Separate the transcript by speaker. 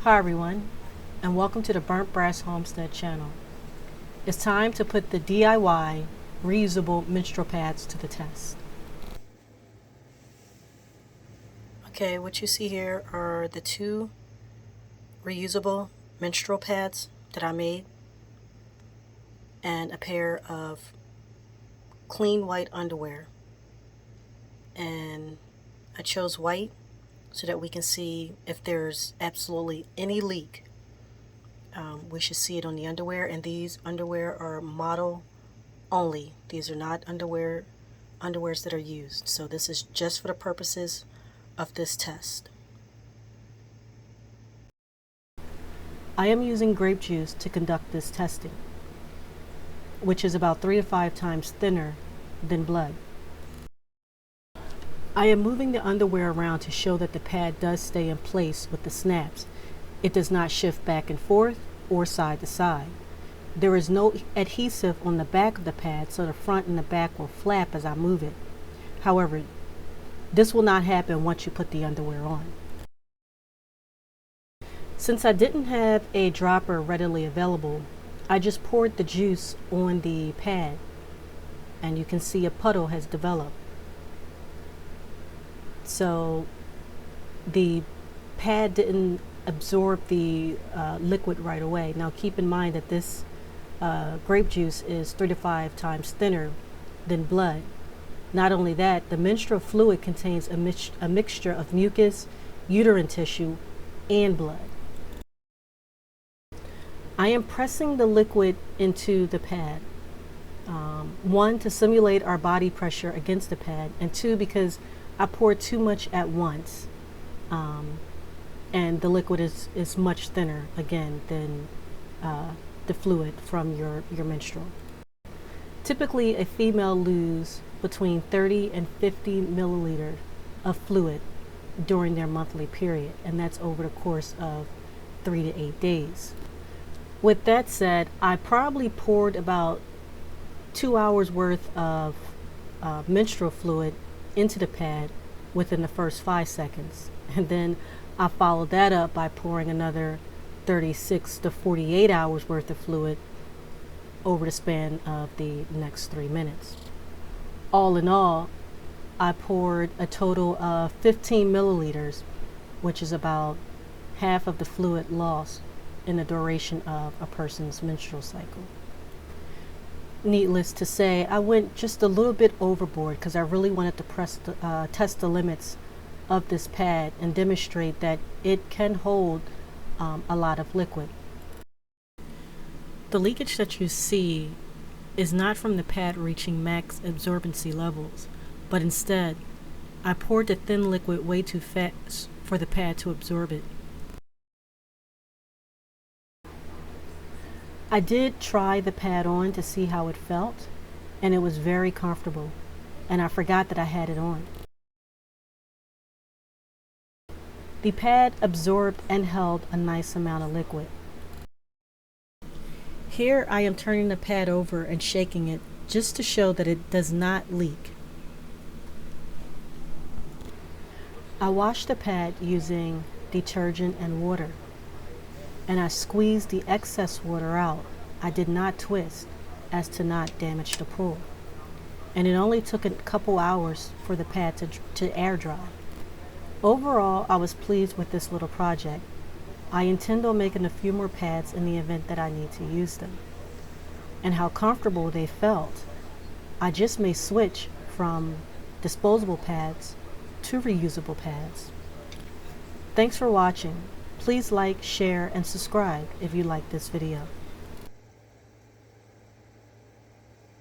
Speaker 1: Hi everyone, and welcome to the Burnt Brass Homestead channel. It's time to put the DIY reusable menstrual pads to the test. Okay, what you see here are the two reusable menstrual pads that I made and a pair of clean white underwear. And I chose white so that we can see if there's absolutely any leak. We should see it on the underwear, and these underwear are model only. These are not underwears that are used. So this is just for the purposes of this test. I am using grape juice to conduct this testing, which is about 3 to 5 times thinner than blood. I am moving the underwear around to show that the pad does stay in place with the snaps. It does not shift back and forth or side to side. There is no adhesive on the back of the pad, so the front and the back will flap as I move it. However, this will not happen once you put the underwear on. Since I didn't have a dropper readily available, I just poured the juice on the pad, and you can see a puddle has developed. So the pad didn't absorb the liquid right away. Now keep in mind that this grape juice is 3 to 5 times thinner than blood. Not only that, the menstrual fluid contains a mixture of mucus, uterine tissue, and blood. I am pressing the liquid into the pad. 1, to simulate our body pressure against the pad, and 2, because I poured too much at once. And the liquid is much thinner, again, than the fluid from your menstrual. Typically, a female loses between 30 and 50 milliliters of fluid during their monthly period, and that's over the course of 3 to 8 days. With that said, I probably poured about 2 hours worth of menstrual fluid into the pad within the first 5 seconds, and then I followed that up by pouring another 36 to 48 hours worth of fluid over the span of the next 3 minutes. All in all, I poured a total of 15 milliliters, which is about half of the fluid lost in the duration of a person's menstrual cycle. Needless to say, I went just a little bit overboard because I really wanted to test the limits of this pad and demonstrate that it can hold a lot of liquid. The leakage that you see is not from the pad reaching max absorbency levels, but instead I poured the thin liquid way too fast for the pad to absorb it. I did try the pad on to see how it felt, and it was very comfortable, and I forgot that I had it on. The pad absorbed and held a nice amount of liquid. Here I am turning the pad over and shaking it just to show that it does not leak. I washed the pad using detergent and water, and I squeezed the excess water out. I did not twist as to not damage the pool, and it only took a couple hours for the pad to air dry. Overall, I was pleased with this little project. I intend on making a few more pads in the event that I need to use them. And how comfortable they felt. I just may switch from disposable pads to reusable pads. Thanks for watching. Please like, share, and subscribe if you like this video.